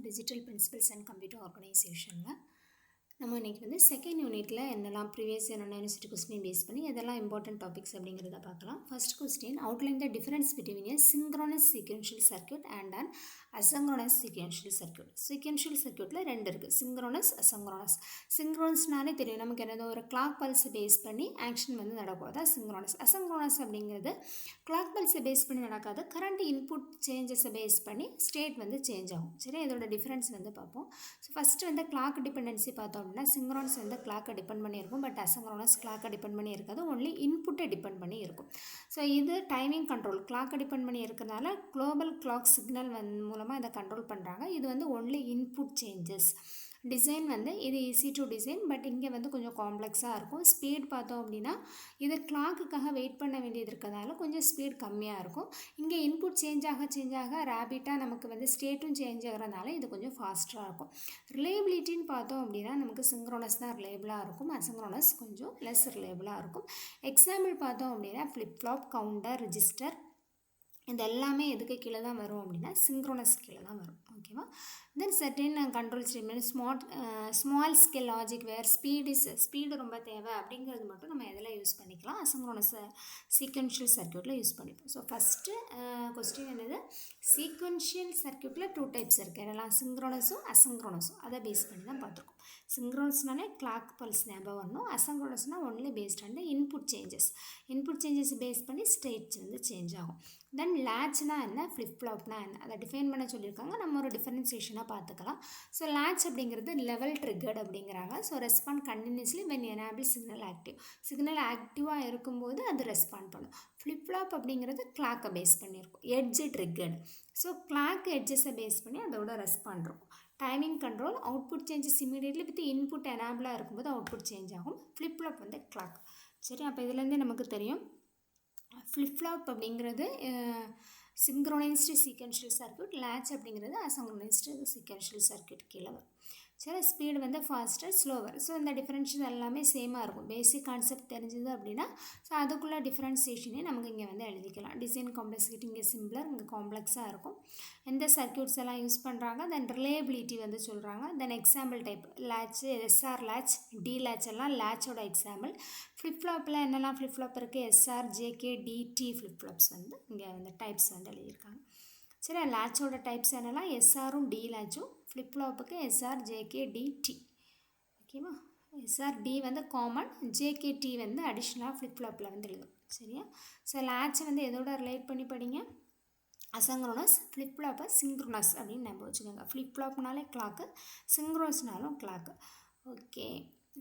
Digital principles and computer ஆர்கனைசேஷனில் நம்ம இன்றைக்கி வந்து செகண்ட் யூனிட்டில் என்னெல்லாம் ப்ரீவியஸ் என்னென்ன யூனிவர்சிட்டி கொஸ்டின் பேஸ் பண்ணி எதெல்லாம் இம்பார்ட்டன்ட் டாபிக்ஸ் அப்படிங்கிறத பார்க்கலாம். First question, outline the difference between a synchronous sequential circuit and an asynchronous sequential circuit. Sequential சர்க்யூட்டில் ரெண்டு இருக்குது, சிங்க்ரோனஸ் அசங்க்ரோனஸ். சிங்க்ரோனஸ்னாலே தெரியும் நமக்கு என்னது, ஒரு கிளாக் பல்ஸை பேஸ் பண்ணி ஆக்ஷன் வந்து நடக்கும், அதான் சிங்க்ரோனஸ். அசங்க்ரோனஸ் அப்படிங்கிறது கிளாக் பல்ஸை பேஸ் பண்ணி நடக்காது, கரண்ட் இன்புட் சேஞ்சஸை பேஸ் பண்ணி ஸ்டேட் வந்து சேஞ்ச் ஆகும். சரி, இதோட டிஃப்ரென்ஸ் வந்து பார்ப்போம். ஸோ ஃபஸ்ட்டு வந்து கிளாக் டிபெண்டன்சி பார்த்தோம் அப்படின்னா, சிங்க்ரோனஸ் வந்து கிளாக்கை டிபெண்ட் பண்ணி இருக்கும், பட் அசங்க்ரோனஸ் கிளாக்கை டிபெண்ட் பண்ணி இருக்காது, ஒன்லி இன்புட்டை டிபெண்ட் பண்ணி இருக்கும். ஸோ இது டைமிங் கண்ட்ரோல், கிளாக்கை டிபெண்ட் பண்ணி இருக்கிறதுனால குளோபல் கிளாக் சிக்னல் மூலமாக இதை கண்ட்ரோல் பண்ணுறாங்க. இது வந்து ஒன்லி இன்புட் சேஞ்சஸ். டிசைன் வந்து இது ஈஸி டு டிசைன், பட் இங்கே வந்து கொஞ்சம் காம்ப்ளெக்ஸாக இருக்கும். ஸ்பீட் பார்த்தோம் அப்படின்னா இது கிளாக்குக்காக வெயிட் பண்ண வேண்டியது இருக்கிறதால கொஞ்சம் ஸ்பீட் கம்மியாக இருக்கும். இங்கே இன்புட் சேஞ்ச் ஆக ரேபிட்டாக நமக்கு வந்து ஸ்டேட்டும் சேஞ்ச் ஆகிறதுனால இது கொஞ்சம் ஃபாஸ்ட்டாக இருக்கும். ரிலேபிலிட்டின்னு பார்த்தோம் அப்படின்னா நமக்கு சிங்க்ரோனஸ் தான் ரிலேபிளாக இருக்கும், அசிங்க்ரோனஸ் கொஞ்சம் லெஸ் ரிலேபிளாக இருக்கும். எக்ஸாம்பிள் பார்த்தோம் அப்படின்னா ஃப்ளிப் ஃப்ளாப், கவுண்டர், ரெஜிஸ்டர், இது எல்லாமே எதுக்கு கீழே தான் வரும் அப்படின்னா சிங்க்ரோனஸ் கீழே தான் வரும். ஓகேவா? Then certain control statement, small scale logic where speed ரொம்ப தேவை அப்படிங்கிறது மட்டும் நம்ம எதில் யூஸ் பண்ணிக்கலாம், அசிங்க்ரோனஸ் சீக்வென்ஷியல் சர்க்யூட்டில் யூஸ் பண்ணிப்போம். ஸோ ஃபஸ்ட்டு கொஸ்டின் என்னது, சீக்வென்ஷியல் சர்க்யூட்டில் 2 டைப்ஸ் இருக்குது, எல்லாம் சிங்க்ரோனஸும் அசிங்க்ரோனஸும். அதை பேஸ் பண்ணி தான் பார்த்துருக்கோம். சிங்க்ரோனஸ்னாலே கிளாக் பல்ஸ் ஞாபகம் வரணும், அசிங்க்ரோனஸ்னால் only based on input changes base பண்ணி ஸ்டேட்ஸ் வந்து சேஞ்ச் ஆகும். தென் லேட்ச்னா என்ன, ஃப்ளிப் ஃப்ளாப்னா என்ன, அதை டிஃபைன் பண்ண சொல்லியிருக்காங்க. நம்ம ஒரு டிஃபரன்சியேஷனாக பார்த்துக்கலாம். ஸோ லேட்ச் அப்படிங்கிறது லெவல் ட்ரிகர்ட் அப்படிங்கிறாங்க. So respond continuously when enable signal active. Signal ஆக்டிவாக இருக்கும்போது அது ரெஸ்பாண்ட் பண்ணும். ஃப்ளிப் ஃப்ளாப் அப்படிங்கிறது கிளாக்கை பேஸ் பண்ணியிருக்கும், எட்ஜ் ட்ரிகர்டு. ஸோ கிளாக் எட்ஜஸை பேஸ் பண்ணி அதோட ரெஸ்பாண்ட் இருக்கும். Timing control, output changes immediately with input எனேபிளாக இருக்கும்போது அவுட்புட் சேஞ்ச் ஆகும். ஃப்ளிப் ஃப்ளாப் வந்து கிளாக். சரி, அப்போ இதுலேருந்தே நமக்கு தெரியும் ஃப்ளிப் ஃப்ளாப் அப்படிங்கிறது சிங்க்ரோனைஸ்டு சீக்வென்ஷியல் சர்க்யூட், லேட்ச் அப்படிங்கிறது அசிங்க்ரோனைஸ்டு சீக்வென்ஷியல் சர்க்யூட் கீழே வரும். சரி, ஸ்பீடு வந்து ஃபாஸ்டர், ஸ்லோவர். ஸோ இந்த டிஃப்ரென்ஷியல் எல்லாமே சேமாக இருக்கும். பேசிக் கான்செப்ட் தெரிஞ்சது அப்படின்னா ஸோ அதுக்குள்ளே டிஃப்ரென்சியேஷனே நமக்கு இங்கே வந்து எழுதிக்கலாம். டிசைன் காம்ப்ளெக்ஸிட்டி இங்கே சிம்பிளர், இங்கே காம்ப்ளெக்ஸாக இருக்கும். எந்த சர்க்யூட்ஸ் எல்லாம் யூஸ் பண்ணுறாங்க, தென் ரிலேபிலிட்டி வந்து சொல்கிறாங்க. Then example type latch, SR latch, D latch எல்லாம் லேட்சோட எக்ஸாம்பிள். ஃப்ளிப் ஃப்ளாப்பில் என்னெல்லாம் ஃப்ளிப் ஃப்ளாப் இருக்குது, SR, JK, DT flip flops வந்து இங்கே வந்து டைப்ஸ் வந்து எழுதியிருக்காங்க. சரி, லேட்சோட டைப்ஸ் என்னெல்லாம், எஸ்ஆரும் டி லேட்சும். ஃப்ளிப் ஃப்ளாப்புக்கு எஸ்ஆர், ஜேகே, டிடி. ஓகேவா? எஸ்ஆர் டி வந்து காமன், ஜேகே டி வந்து அடிஷ்னலாக ஃப்ளிப் ஃப்ளாப்பில் வந்து எழுதும். சரியா? ஸோ லேட்சை வந்து எதோட ரிலேட் பண்ணி படிங்க, அசங்க்ரோனஸ், ஃப்ளிப் ஃப்ளாப்பை சிங்க்ரோனஸ் அப்படின்னு நம்ம வச்சுக்கோங்க. ஃப்ளிப் ஃப்ளாப்னாலே கிளாக்கு, சிங்க்ரோனஸ்னாலும் கிளாக்கு. ஓகே,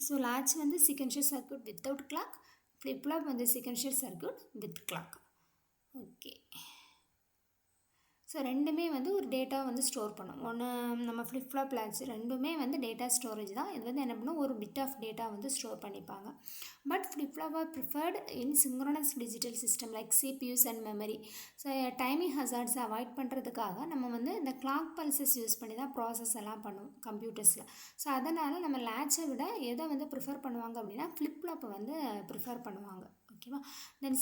ஸோ லேட்ச் வந்து sequential circuit without clock, flip flop வந்து sequential circuit with clock. Okay, so ரெண்டுமே வந்து ஒரு டேட்டா வந்து ஸ்டோர் பண்ணும். ஒன்று நம்ம ஃப்ளிப் ஃப்ளாப் லேட்ச் ரெண்டுமே வந்து டேட்டா ஸ்டோரேஜ் தான். இது வந்து என்ன பண்ணும், ஒரு பிட் ஆஃப் டேட்டா வந்து ஸ்டோர் பண்ணிப்பாங்க. But flip flop are preferred in synchronous digital system like CPUs and memory. So timing ஹசார்ட்ஸை அவாய்ட் பண்ணுறதுக்காக நம்ம வந்து இந்த கிளாக் பல்சஸ் யூஸ் பண்ணி தான் ப்ராசஸ் எல்லாம் பண்ணுவோம் கம்ப்யூட்டர்ஸில். ஸோ அதனால் நம்ம லேட்சை விட எதை வந்து ப்ரிஃபர் பண்ணுவாங்க அப்படின்னா ஃப்ளிப் ஃப்ளாப்பை வந்து ப்ரிஃபர் பண்ணுவாங்க. ஓகேவா? Then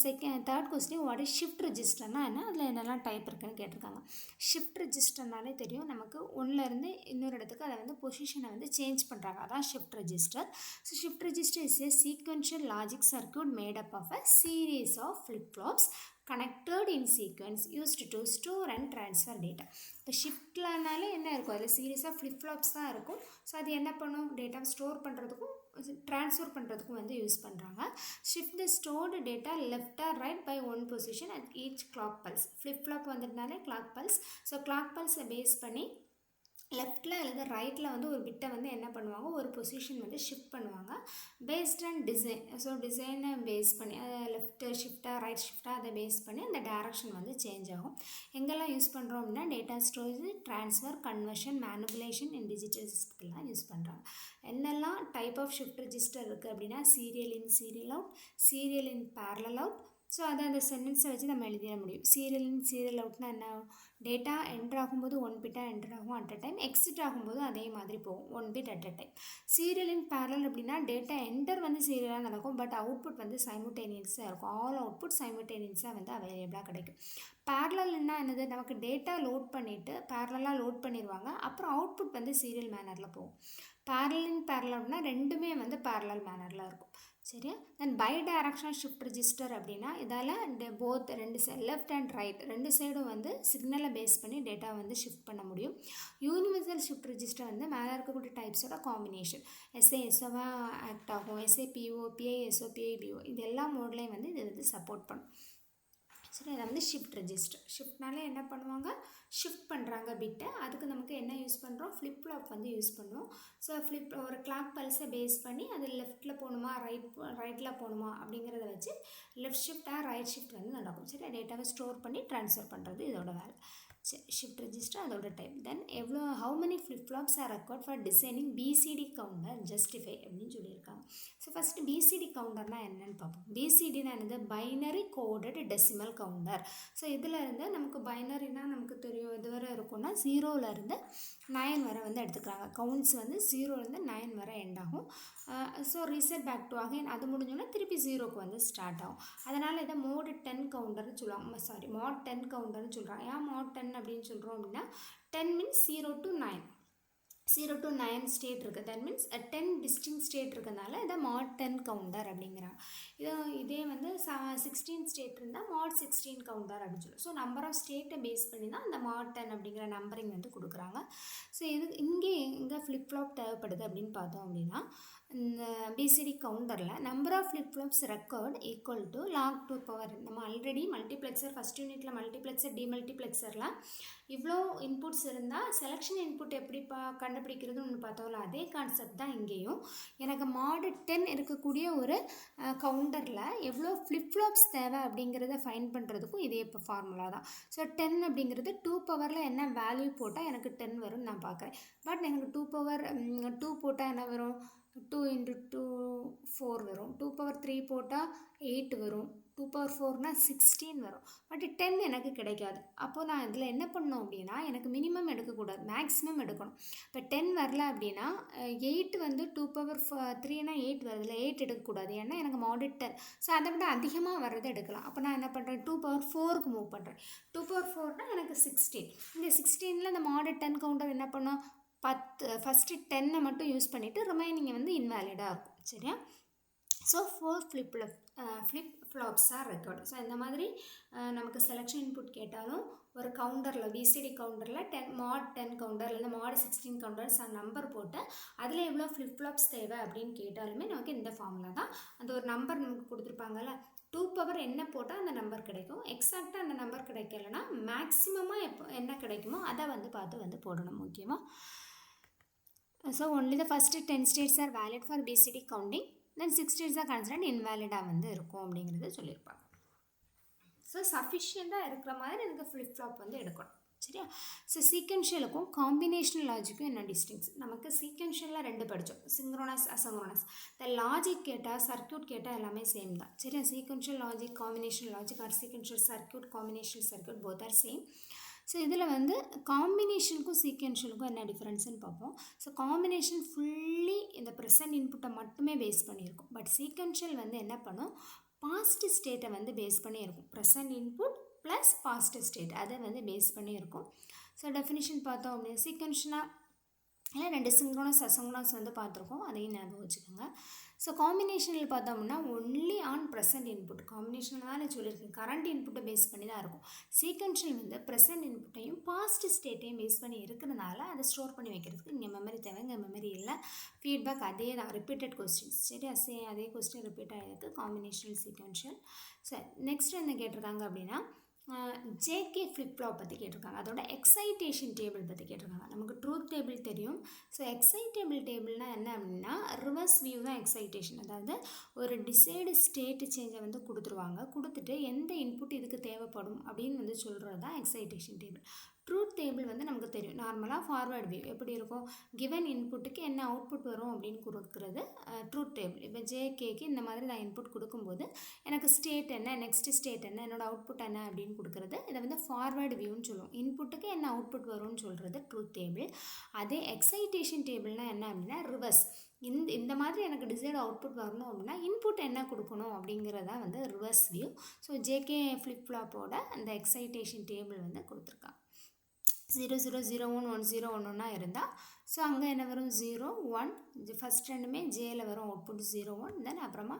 third question, what is shift ரெஜிஸ்டர்னா என்ன, அதில் என்னெல்லாம் டைப் இருக்குன்னு கேட்டிருக்காங்க. ஷிஃப்ட் ரெஜிஸ்டர்னாலே தெரியும் நமக்கு, ஒன்றுலேருந்து இன்னொரு இடத்துக்கு அதை வந்து பொசிஷனை வந்து சேஞ்ச் பண்ணுறாங்க, அதான் shift register. So shift register is a sequential logic circuit made up of a series of flip flops connected in sequence used to store and transfer data. இப்போ ஷிஃப்ட்லனாலே என்ன இருக்கும், அதில் சீரியஸாக ஃப்ளிப் ஃப்ளாப்ஸ் தான் இருக்கும். ஸோ அது என்ன பண்ணும், டேட்டா ஸ்டோர் பண்ணுறதுக்கும் ட்ரான்ஸ்ஃபர் பண்ணுறதுக்கும் வந்து யூஸ் பண்ணுறாங்க. Shift the stored data left or right by one position at each clock pulse. Flip flop வந்துட்டனாலே கிளாக் பல்ஸ். ஸோ கிளாக் பல்ஸை பேஸ் பண்ணி லெஃப்டில் அல்லது ரைட்டில் வந்து ஒரு பிட்டை வந்து என்ன பண்ணுவாங்க, ஒரு பொசிஷன் வந்து ஷிஃப்ட் பண்ணுவாங்க பேஸ்ட் அண்ட் டிசைன். ஸோ டிசைனை பேஸ் பண்ணி லெஃப்ட் ஷிஃப்டாக ரைட் ஷிஃப்டாக அதை பேஸ் பண்ணி அந்த டேரக்ஷன் வந்து சேஞ்ச் ஆகும். எங்கெல்லாம் யூஸ் பண்ணுறோம் அப்படின்னா data storage, transfer, conversion, manipulation in digital சிஸ்டம்லாம் யூஸ் பண்ணுறாங்க. என்னெல்லாம் டைப் ஆஃப் ஷிஃப்ட் ரெஜிஸ்டர் இருக்குது அப்படின்னா serial in, serial out, serial in parallel out. So அதை அந்த சென்டென்ஸை வச்சு நம்ம எழுதிட முடியும். சீரியல் இன், சீரியல் அவுட்னா என்ன, டேட்டா என்ட்ரு ஆகும்போது 1 பிட்டாக என்ட்ரு ஆகும் அட் அ டைம், எக்ஸிட் ஆகும்போது அதே மாதிரி போகும் 1 bit at a time. Serial in parallel அப்படின்னா டேட்டா என்டர் வந்து சீரியலாக நடக்கும், பட் அவுட்புட் வந்து சைமல்டேனியஸாக இருக்கும். ஆல் அவுட்புட் சைமல்டேனியஸாக வந்து அவைலபிளாக கிடைக்கும். பேரலல்னா என்னது, நமக்கு டேட்டா லோட் பண்ணிவிட்டு பேரலாக லோட் பண்ணிடுவாங்க, அப்புறம் அவுட்புட் வந்து சீரியல் மேனரில் போகும். பேரலல் அப்படின்னா ரெண்டுமே வந்து பேரலல் மேனரில் இருக்கும். சரியா. தென் பை டைரக்ஷனல் ஷிஃப்ட் ரெஜிஸ்டர் அப்படின்னா இதால் போத் ரெண்டு லெஃப்ட் அண்ட் ரைட் ரெண்டு சைடும் வந்து சிக்னலை பேஸ் பண்ணி டேட்டா வந்து ஷிஃப்ட் பண்ண முடியும். யூனிவர்சல் ஷிஃப்ட் ரெஜிஸ்டர் வந்து மேலே இருக்கக்கூடிய டைப்ஸோட காம்பினேஷன். எஸ்ஏஎஸ்ஓவாக ஆக்ட் ஆகும், எஸ்ஏபிஓ, பிஐஎஸ்ஓ, பிஐபிஓ, இது எல்லா மோட்லேயும் வந்து இது வந்து சப்போர்ட் பண்ணும். சரி, இதை வந்து ஷிஃப்ட் ரெஜிஸ்டர். ஷிஃப்ட்னால என்ன பண்ணுவாங்க, ஷிஃப்ட் பண்ணுறாங்க பிட்டை. அதுக்கு நமக்கு என்ன யூஸ் பண்ணுறோம், ஃப்ளிப் ஃப்ளாப் வந்து யூஸ் பண்ணுவோம். ஸோ ஒரு கிளாக் பல்ஸை பேஸ் பண்ணி அது லெஃப்ட்டில் போகணுமா ரைட்டில் போகணுமா அப்படிங்கிறத வச்சு லெஃப்ட் ஷிஃப்ட் ரைட் ஷிஃப்ட் வந்து நடக்கும். சரி, டேட்டாவை ஸ்டோர் பண்ணி ட்ரான்ஸ்ஃபர் பண்ணுறது இதோட வேலை. ஷிஃப்ட் ரெஜிஸ்டர் அதோட type. Then how many flip flops are record for designing BCD counter justify அப்படின்னு சொல்லியிருக்காங்க. ஸோ ஃபஸ்ட்டு பிசிடி கவுண்டர்னால் என்னென்னு பார்ப்போம். பிசிடினா என்னது, binary coded decimal counter. So இதில் இருந்து நமக்கு பைனரினா நமக்கு தெரியும், இது வரை இருக்கும்னா 0லேருந்து 9 வரை வந்து எடுத்துக்கிறாங்க. கவுண்ட்ஸ் வந்து 0லேருந்து 9 வரை எண்ட் ஆகும். So reset back to again அது முடிஞ்சோன்னா திருப்பி 0க்கு வந்து ஸ்டார்ட் ஆகும். அதனால் இதை மோடு 10 கவுண்டர்னு சொல்லுவாங்க. மாட் 10 கவுண்டர்னு சொல்கிறாங்க. ஏன் மாட் 10 அப்படின்னு சொல்கிறோம் அப்படின்னா 10 மீன்ஸ் 0 to 9. 0 to 9 ஸ்டேட் இருக்குது. தட் மீன்ஸ் 10 டிஸ்டிங்க் ஸ்டேட் இருக்கிறதுனால இதை மாட் 10 கவுண்டர் அப்படிங்கிறாங்க. இதே வந்து 16 ஸ்டேட் இருந்தால் மாட் 16 கவுண்டர் அப்படின்னு சொல்லுவோம். ஸோ நம்பர் ஆஃப் ஸ்டேட்டை பேஸ் பண்ணி தான் அந்த மாட் 10 அப்படிங்கிற நம்பரிங் வந்து கொடுக்குறாங்க. ஸோ இங்கே எங்கே ஃப்ளிப் ஃப்ளாப் தேவைப்படுது அப்படின்னு பார்த்தோம் அப்படின்னா இந்த பிசிடி கவுண்டரில் number of flip flops required equal to log 2 power. நம்ம ஆல்ரெடி மல்டிப்ளெக்சர் ஃபஸ்ட் யூனிட்டில் மல்டிப்ளெக்சர் டிமல்டிப்ளெக்சரில் இவ்வளோ இன்புட்ஸ் இருந்தால் செலெக்ஷன் இன்புட் எப்படி கண்டுபிடிக்கிறதுன்னு ஒன்று பார்த்தோம்ல, அதே கான்செப்ட் தான் இங்கேயும். எனக்கு மாடு 10 இருக்கக்கூடிய ஒரு கவுண்டரில் எவ்வளோ ஃப்ளிப் ஃப்ளாப்ஸ் தேவை அப்படிங்கிறத ஃபைன் பண்ணுறதுக்கும் இதே இப்போ ஃபார்முலா தான். ஸோ 10 அப்படிங்கிறது 2 பவரில் என்ன வேல்யூ போட்டால் எனக்கு 10 வரும்னு நான் பார்க்குறேன். பட் எனக்கு 2 பவர் 2 போட்டால் என்ன வரும், 2 × 2 4 வரும். 2 பவர் 3 போட்டால் 8 வரும். 2 பவர் 4னா 16 வரும். பட் 10 எனக்கு கிடைக்காது. அப்போது நான் இதில் என்ன பண்ணணும் அப்படின்னா எனக்கு மினிமம் எடுக்கக்கூடாது, மேக்ஸிமம் எடுக்கணும். இப்போ 10 வரல அப்படின்னா 8 வந்து 2 பவர் 3னா 8 வருதுல, 8 எடுக்கக்கூடாது. ஏன்னா எனக்கு மாடட் 10. ஸோ அதை விட அதிகமாக வர்றதை எடுக்கலாம். அப்போ நான் என்ன பண்ணுறேன், 2 பவர் 4க்கு மூவ் பண்ணுறேன். 2 பவர் 4னா எனக்கு 16. இந்த 16ல் இந்த மாடட் 10 கவுண்டர் என்ன பண்ணோம், ஃபஸ்ட்டு 10 மட்டும் யூஸ் பண்ணிவிட்டு ரிமைனிங் வந்து இன்வேலிடாக இருக்கும். சரியா. So 4 flip flops are required. So இந்த மாதிரி நமக்கு செலெக்ஷன் இன்புட் கேட்டாலும் ஒரு கவுண்டரில் பிசிடி கவுண்டரில் மாட் 10 கவுண்டர் இல்லை மாட் 16 கவுண்டர்ஸ் நம்பர் போட்டு அதில் எவ்வளோ ஃப்ளிப் ஃப்ளாப்ஸ் தேவை அப்படின்னு கேட்டாலுமே நமக்கு இந்த ஃபார்முலா தான். அந்த ஒரு நம்பர் நமக்கு கொடுத்துருப்பாங்கல்ல, 2 பவர் என்ன போட்டால் அந்த நம்பர் கிடைக்கும். எக்ஸாக்டாக அந்த நம்பர் கிடைக்கலன்னா மேக்ஸிமமாக என்ன கிடைக்குமோ அதை வந்து பார்த்து வந்து போடணும். ஓகேவா. So only the first 10 states are valid for BCD counting, then 6 states are considered invalid-ஆக வந்து இருக்கும் அப்படிங்கிறது சொல்லியிருப்பாங்க. ஸோ சஃபிஷியண்ட்டாக இருக்கிற மாதிரி எனக்கு ஃப்ளிப் ஃப்ளாப் வந்து எடுக்கணும். சரியா. ஸோ சீக்வென்ஷியலுக்கும் காம்பினேஷனல் லாஜிக்கும் என்ன டிஸ்டிங்ஸ், நமக்கு சீக்வென்ஷியலில் 2 படித்தோம், சிங்க்ரோனஸ் அசிங்க்ரோனஸ். இந்த லாஜிக் கேட்டால் சர்க்யூட் கேட்டால் எல்லாமே சேம் தான். சரியா. Sequential logic, combinational logic or sequential circuit, combinational circuit both are same. So இதில் வந்து காம்பினேஷனுக்கும் சீக்வென்ஷியலுக்கும் என்ன டிஃப்ரென்ஸ்னு பார்ப்போம். ஸோ காம்பினேஷன் ஃபுல்லி இந்த ப்ரெசன்ட் இன்புட்டை மட்டுமே பேஸ் பண்ணியிருக்கும். பட் சீக்வென்ஷியல் வந்து என்ன பண்ணும், பாஸ்ட் ஸ்டேட்டை வந்து பேஸ் பண்ணியிருக்கும். Present input plus past state அதை வந்து பேஸ் பண்ணியிருக்கும். ஸோ டெஃபினிஷன் பார்த்தோம் அப்படின்னா சீக்வென்ஷனாக இல்லை 2 சிங்க்ரோனஸ் அசிங்க்ரோனஸ் வந்து பார்த்துருக்கோம், அதையும் ஞாபகம் வச்சுக்கோங்க. ஸோ காம்பினேஷனில் பார்த்தோம்னா ஒன்லி ஆன் ப்ரெசன்ட் இன்புட். காம்பினேஷனில் தான் நான் சொல்லியிருக்கேன், கரண்ட் இன்புட்டை பேஸ் பண்ணி தான் இருக்கும். சீக்வென்ஷியல் வந்து ப்ரெசன்ட் இன்புட்டையும் பாஸ்ட் ஸ்டேட்டையும் பேஸ் பண்ணி இருக்கிறதுனால அதை ஸ்டோர் பண்ணி வைக்கிறதுக்கு இங்கே மெமரி தேவை, இங்கே மெமரி இல்லை. ஃபீட்பேக் அதே தான், ரிப்பீட்டட் கொஸ்டின்ஸ். சரி, அதே கொஸ்டின் ரிப்பீட் ஆகிருக்கு காம்பினேஷனல் சீக்வென்ஷியல். சரி, நெக்ஸ்ட் என்ன கேட்டிருக்காங்க அப்படின்னா ஜேகே ஃப்ளிப் ஃப்ளாப் பற்றி கேட்டிருக்காங்க. அதோட எக்ஸைட்டேஷன் டேபிள் பற்றி கேட்டிருக்காங்க. நமக்கு ட்ரூத் டேபிள் தெரியும். ஸோ எக்ஸைட்டபிள் டேபிள்னால் என்ன அப்படின்னா ரிவர்ஸ் வியூ தான் எக்ஸைட்டேஷன். அதாவது ஒரு டிசைடு ஸ்டேட் சேஞ்சை வந்து கொடுத்துட்டு எந்த இன்புட் இதுக்கு தேவைப்படும் அப்படின்னு வந்து சொல்கிறது தான் எக்ஸைட்டேஷன் டேபிள். ட்ரூத் டேபிள் வந்து நமக்கு தெரியும். நார்மலாக ஃபார்வர்ட் வியூ எப்படி இருக்கும், கிவன் இன்புட்டுக்கு என்ன அவுட்புட் வரும் அப்படின்னு கொடுக்குறது ட்ரூத் டேபிள். இப்போ ஜேகேக்கு இந்த மாதிரி நான் இன்புட் கொடுக்கும்போது எனக்கு ஸ்டேட் என்ன, நெக்ஸ்ட் ஸ்டேட் என்ன, என்னோட அவுட்புட் என்ன அப்படின்னு கொடுக்குறது இதை வந்து ஃபார்வர்டு வியூன்னு சொல்லுவோம். இன்புட்டுக்கு என்ன அவுட்புட் வரும்னு சொல்கிறது ட்ரூத் டேபிள். அதே எக்ஸைட்டேஷன் டேபிள்னால் என்ன அப்படின்னா ரிவர்ஸ். இந்த மாதிரி எனக்கு டிசைர்டு அவுட்புட் வரணும் அப்படின்னா இன்புட் என்ன கொடுக்கணும் அப்படிங்கிறதா வந்து reverse view. So JK flip ஃப்ளாப்போட அந்த எக்ஸைட்டேஷன் டேபிள் வந்து கொடுத்துருக்காங்க. 0 0 0 1 1 0 1 இருந்தால் ஸோ அங்கே என்ன வரும் 0 1 ஃபஸ்ட் ரெண்டுமே ஜேயில் வரும் அவுட்புட் 0 1 தென் அப்புறமா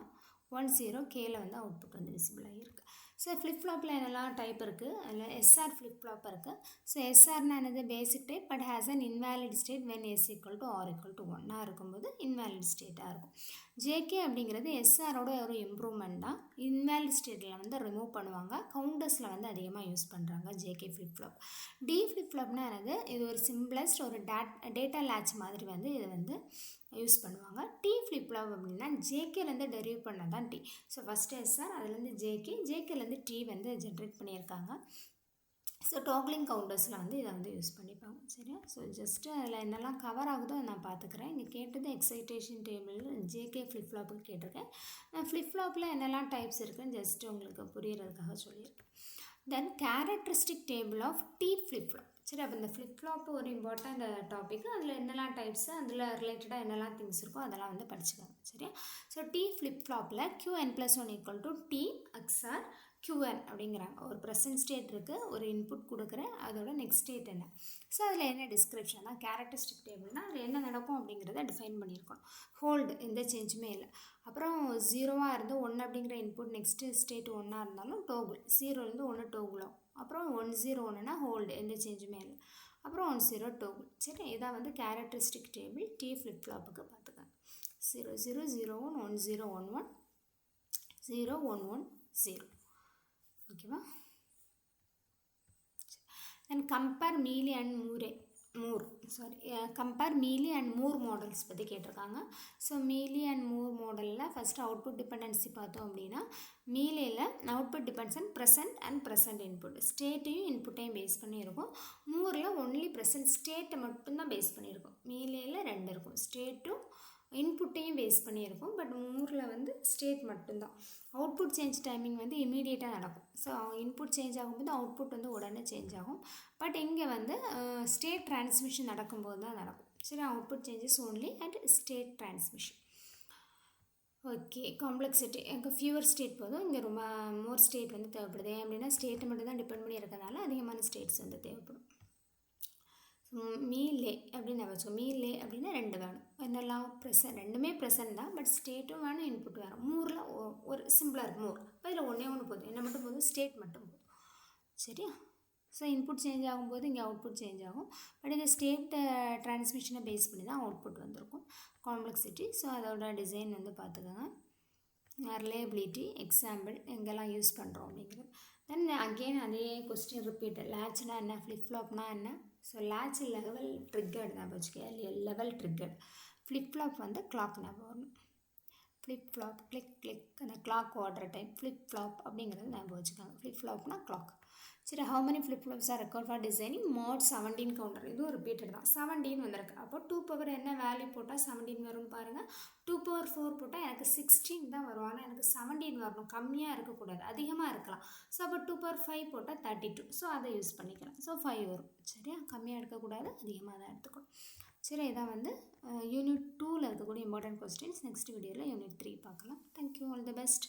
1 0 கேல வந்து அவுட்புட் வந்து விசிபிள் ஆகிருக்கு. ஸோ ஃப்ளிப் ஃப்ளாப்பில் என்னெல்லாம் டைப் இருக்குது, அதில் எஸ்ஆர் ஃப்ளிப் ஃப்ளாப் இருக்குது. ஸோ எஸ்ஆர்னா என்னது basic type but has an invalid state when S equal to R equal to 1 இருக்கும்போது இன்வேலிட் ஸ்டேட்டாக இருக்கும். ஜேகே அப்படிங்கிறது எஸ்ஆரோட ஒரு இம்ப்ரூவ்மெண்ட் தான். இன்வேலிட் ஸ்டேட்டில் வந்து ரிமூவ் பண்ணுவாங்க. கவுண்டர்ஸில் வந்து அதிகமாக யூஸ் பண்ணுறாங்க JK flip flop. T flip ஃப்ளாப்னா என்னது, இது ஒரு சிம்பிளஸ்ட் ஒரு டேட்டா லேட்ச் மாதிரி வந்து இதை வந்து யூஸ் பண்ணுவாங்க. டி ஃப்ளிப் ஃப்ளாப் அப்படின்னா ஜேகேலேருந்து டெரிவ் பண்ண தான் டி. ஸோ ஃபஸ்ட்டு எஸ்ஆர், அதுலேருந்து ஜேகேலேருந்து டி வந்து ஜென்ரேட் பண்ணியிருக்காங்க. ஸோ டோக்லிங் கவுண்டர்ஸில் வந்து இதை வந்து யூஸ் பண்ணிப்பாங்க. சரியா? ஸோ ஜஸ்ட்டு அதில் என்னெல்லாம் கவர் ஆகுதோ நான் பார்த்துக்கிறேன். இங்கே கேட்டது எக்ஸைட்டேஷன் டேபிள் ஜேகே ஃப்ளிப் ஃப்ளாப்புக்கு கேட்டிருக்கேன். நான் ஃப்ளிப் ஃப்ளாப்பில் என்னெல்லாம் டைப்ஸ் இருக்குதுன்னு ஜஸ்ட்டு உங்களுக்கு புரியறதுக்காக சொல்லியிருக்கேன். Then characteristic table of T flip flop. சரி, அப்போ இந்த ஃப்ளிப் ஃப்ளாப் ஒரு இம்பார்ட்டண்ட் டாபிக். அதில் என்னெல்லாம் டைப்ஸு, அதில் ரிலேட்டடாக என்னெல்லாம் திங்ஸ் இருக்கோ அதெல்லாம் வந்து படிச்சுக்காங்க. சரியா? ஸோ டி ஃப்ளிப் ஃப்ளாப்பில் Qn+1 equal to T XOR Qn அப்படிங்கிறாங்க. ஒரு ப்ரெசன்ட் ஸ்டேட் இருக்குது, ஒரு இன்புட் கொடுக்குறேன், அதோட நெக்ஸ்ட் ஸ்டேட் என்ன. ஸோ அதில் என்ன டிஸ்கிரிப்ஷன் தான் கேரக்டரிஸ்டிக் டேபிள்னால் அதில் என்ன நடக்கும் அப்படிங்கிறத டிஃபைன் பண்ணியிருக்கணும். ஹோல்டு எந்த சேஞ்சுமே இல்லை. அப்புறம் 0வாக இருந்து 1 அப்படிங்கிற இன்புட் நெக்ஸ்ட்டு ஸ்டேட் 1 இருந்தாலும் டோகுல் 0லேருந்து 1 டோகுலும். அப்புறம் 1 0 1னா ஹோல்டு எந்த சேஞ்சுமே இல்லை. அப்புறம் 1 0 டோகுல். சரி, இதான் வந்து கேரக்டரிஸ்டிக் டேபிள் டி ஃப்ளிப் ஃப்ளாப்புக்கு பார்த்துக்காங்க. 0 0 0 1 1 0 1 1 0 1 1 0. ஓகேவா? Then compare Mealy and compare Mealy and Moore models பற்றி கேட்டிருக்காங்க. ஸோ மீலி அண்ட் மூர் மாடலில் ஃபஸ்ட்டு அவுட்புட் டிபெண்டன்சி பார்த்தோம் அப்படின்னா மீலியில் output depends on present input. ஸ்டேட்டையும் இன்புட்டையும் பேஸ் பண்ணியிருக்கும். மூரில் ஒன்லி ப்ரெசன்ட் ஸ்டேட்டை மட்டும்தான் பேஸ் பண்ணியிருக்கும். மீலியில் 2 இருக்கும், ஸ்டேட்டும் இன்புட்டையும் பேஸ் பண்ணியிருக்கும். பட் மூரில் வந்து ஸ்டேட் மட்டும்தான். அவுட்புட் சேஞ்ச் டைமிங் வந்து இமீடியட்டாக நடக்கும். ஸோ இன்புட் சேஞ்ச் ஆகும்போது அவுட்புட் வந்து உடனே சேஞ்ச் ஆகும். பட் இங்கே வந்து ஸ்டேட் டிரான்ஸ்மிஷன் நடக்கும்போது தான் நடக்கும். சரி, output changes only at state transmission. Okay, complexity எனக்கு ஃபியூவர் ஸ்டேட் போதும். இங்கே ரொம்ப மோர் ஸ்டேட் வந்து தேவைப்படுது. ஏன் அப்படின்னா ஸ்டேட்டை மட்டும் தான் டிபெண்ட் பண்ணி இருக்கிறதுனால அதிகமான ஸ்டேட்ஸ் வந்து தேவைப்படும். மீலே அப்படின்னு வச்சுக்கோ. மீலே அப்படின்னா 2 வேணும். என்னெல்லாம் ப்ரெசன்ட், ரெண்டுமே ப்ரெசன்ட் தான், பட் ஸ்டேட்டும் வேணும் இன்புட் வேணும். மூரில் ஒரு சிம்பிளாக இருக்கும் மூர். இப்போ இதில் ஒன்று போதும். என்ன மட்டும் போதும், ஸ்டேட் மட்டும் போதும். சரியா? ஸோ இன்புட் சேஞ்ச் ஆகும்போது இங்கே அவுட்புட் சேஞ்ச் ஆகும். பட் இந்த ஸ்டேட் டிரான்ஸ்மிஷனை பேஸ் பண்ணி தான் அவுட்புட் வந்திருக்கும். காம்ப்ளெக்சிட்டி, ஸோ அதோட டிசைன் வந்து பார்த்துக்கோங்க. ரிலையபிலிட்டி, எக்ஸாம்பிள் எங்கெல்லாம் யூஸ் பண்ணுறோம் அப்படிங்கிறது. தென் அகெயின் அதே கொஸ்டின் ரிப்பீட். லேட்ச்னா என்ன, ஃப்ளிப் ஃப்ளாப்னா என்ன. ஸோ லேட்ச் லெவல் ட்ரிக்கர்டு ஞாபகம் வச்சுக்க, லெவல் ட்ரிக்கர்டு. ஃப்ளிப் ஃப்ளாப் வந்து கிளாக் ஞாபகம் வரணும். ஃப்ளிப் ஃப்ளாப் கிளிக் அந்த கிளாக் ஓடுற டைம் ஃப்ளிப் ஃப்ளாப் அப்படிங்கிறது ஞாபகம் வச்சுக்காங்க. ஃப்ளிப் ஃப்ளாப்னா கிளாக். சரி, how many flip flops are record for designing mode 17 counter. இதுவும் ரிப்பீட்டட் தான். 17 வந்திருக்கு. அப்போ 2 பவர் என்ன வேல்யூ போட்டால் 17 வரும்னு பாருங்கள். 2 பவர் 4 போட்டால் எனக்கு 16 தான் வரும். ஆனால் எனக்கு 17 வரணும், கம்மியாக இருக்கக்கூடாது, அதிகமாக இருக்கலாம். ஸோ அப்போ 2 பவர் 5 போட்டால் 32. ஸோ அதை யூஸ் பண்ணிக்கலாம். ஸோ 5 வரும். சரியா? கம்மியாக எடுக்கக்கூடாது, அதிகமாக தான் எடுத்துக்கணும். சரி, இதான் வந்து யூனிட் 2ல் இருக்கக்கூடிய இம்பார்ட்டன்ட் கொஸ்டின்ஸ். நெக்ஸ்ட் வீடியோவில் யூனிட் 3 பார்க்கலாம். Thank you, all the best.